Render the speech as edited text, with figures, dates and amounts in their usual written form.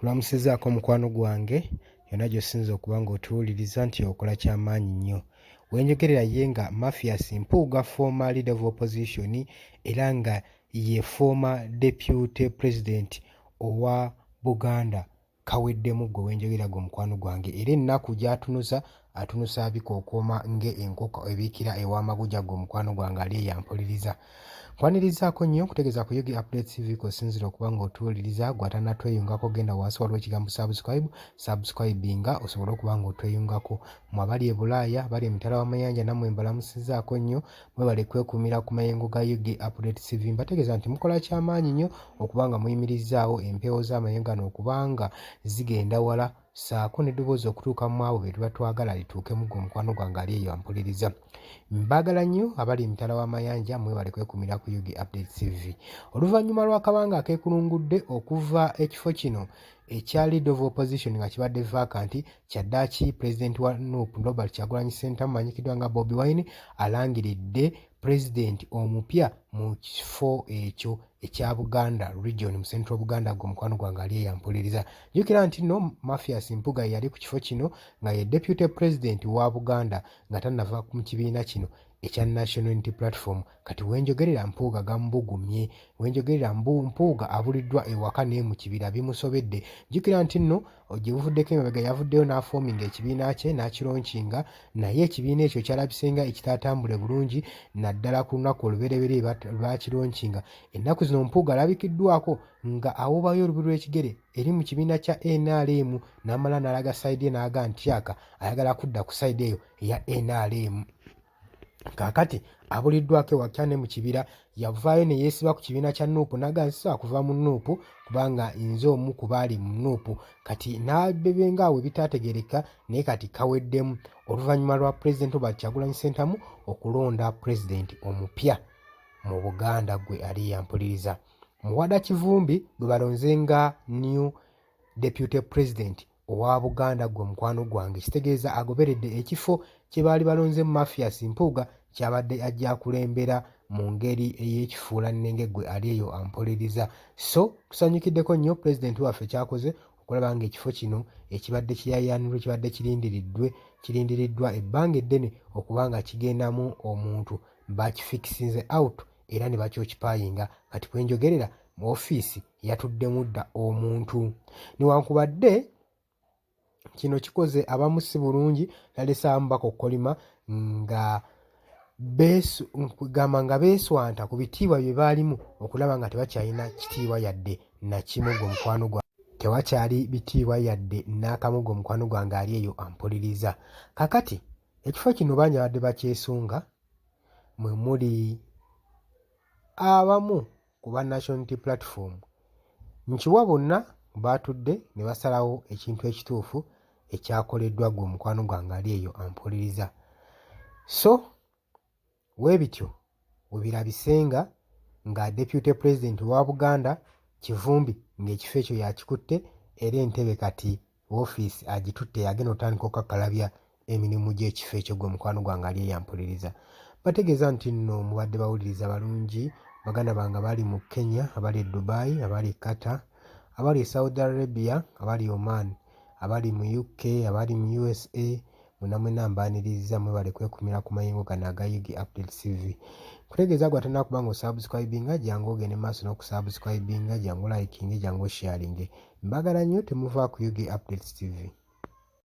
Kulamusizaako mukwano gwange yonna gy'osinza okuba ng'otuwuliriza nti okola kyamaanyi nnyo. Wenjogerera ye nga Mathias Mpuuga, former leader of opposition era nga ye former deputy president owa Buganda. Kaweddemu gwe wenjogera gwe mukwano gwange, era ennaku gy'atunuza atunusa abikookoma ng'enkoko ebiikira ew'amaguja gwe mukwano gwange ali eyampuliriza. Nkwanirizaako nnyo nkutegeeza ku Yugi Updates TV kw'osinzira okuba ng'otuwuliriza. Gw'atannatweyungako genda wansi waliwo ekigambo subscribinga osobole okuba ng'otweyungako. Mmwe abali e Bulaaya, abali emitala w'amayanja nammwe mbalamusizaako nnyo, mwebale kwekuumira ku mayengo ga Yugi Updates TV. Mbategeeza nti mukola kyamaanyi nnyo okuba nga muyimirizaawo empewo z'amayengo gano okuba nga zigenda wala, ssaako n'eddoboozi okutuuka mu abo be tuba twagala lituuke mu gwe mukwano gwange ali eyo ampuliriza. Mbaagala nnyo abali emitala w'amayanja, mwebale kwekuumira ku Yugi Updates TV. Oluvannyuma lw'akabanga akeekulungudde okuva ekifo kino ekya leader of opposition nga kibadde vacant, kyaddaaki President wa NUP Robert Kyagulanyi Ssentamu amanyikiddwa nga Bobi Wine alangiridde President omupya mu kifo ekyo ekya Buganda region mu Central Buganda gwe mukwano gwange ali eyampuliriza. Jjukira nti nno Mathias Mpuuga yali ku kifo kino nga ye Deputy President wa Buganda nga tannava mu kibiina kino ekya National Unity Platform. Kati wenjogerera Mpuuga gamubugumye, wenjogerera Mpuuga abuliddwa ewaka naye mu kibira bimusobedde. Jjukira nti nno gye buvuddeko emabega yavuddeyo n'afoominga ekibiina kye n'akironkinga, naye ekibiina ekyo kyalabisenga ekitaatambule bulungi naddala ku lunaku olubereberye lwakironkinga. Ennaku zino Mpuuga alabikiddwako nga awubayo olubi lw'ekigere eri mu kibiina kya NRM n'amala n'alaga sayidi n'aga ntyaka ayagala kudda ku sayidi eyo eya NRM. Kaakati abuliddwako ewakya ne mu kibira, yavaayo ne yeesiba ku kibiina kya NUP n'aga nsisobola kuva mu NUP kubanga nze omu ku baali mu NUP. Kati n'abebenga awo ebitaategeereka, naye kati kaweddemu oluvannyuma lwa President Robert Kyagulanyi Ssentamu okulonda President omupya mu Buganda gwe ali yampuliriza. Muwada Kivumbi gwe balonze nga new Deputy President owa Buganda gwe mukwano gwange, kitegeeza agoberedde ekifo kye baali balonze Mathias Mpuuga kyabadde ajja akulembera mu ngeri ey'ekifuulannenge gwe ali eyo ampuliriza. So tusanyukiddeko nnyo President waffe kyakoze okulaba nga ekifo kino ekibadde kiyaayaanirwa, ekibadde kirindiriddwa ebbanga eddene okuba nga kigendamu omuntu bakifikisinze out era ne bakyokipayinga. Kati kwenjogerera mu ofiisi yatuddemu dda omuntu. Newankubadde kino kikoze abamu si bulungi, nalese abamu bakokkolima nga beeswanta ku bitiibwa bye baalimu okulaba nga tebakyalina kitiibwa yadde nakimu gwe mukwano gwange. Tewakyali bitiibwa yadde n'akamu gwe mukwano gwange ali eyo ampuliriza. Kakati ekifo kino banyabadde bakyesunga, mwe muli abamu ku ba National Unity Platform. Nkiwa bonna baatudde ne basalawo ekintu ekituufu ekyakoleddwa gwe mukwano gwange ali eyo ampuliriza. So weebityo webirabisenga nga Deputy President wa Buganda Kivumbi ng'ekifo ekyo yakikutte era entebe kati woofiisi agitutte, yagenda otandika okukakkalabya emirimu gy'ekifo ekyo gwe mukwano gwange ali eyampuliriza. Bategeeza nti nno mubadde bawuliriza balungi baganda bange abali mu Kenya, abali e Dubai, abali e Qatar, abali e Saudi Arabia, abali Oman, abali mu UK, abali mu USA, mwena mbaaniriza mwebale kwekumira ku mayengo gano aga Yugi Updates TV. Kutegeeza gw'atannakuba ng'osubscribinga jangu ogende maaso n'okusubscribinga, jangu likinge, jangu sharinge. Mbagala nnyo, temuva ku Yugi Updates TV.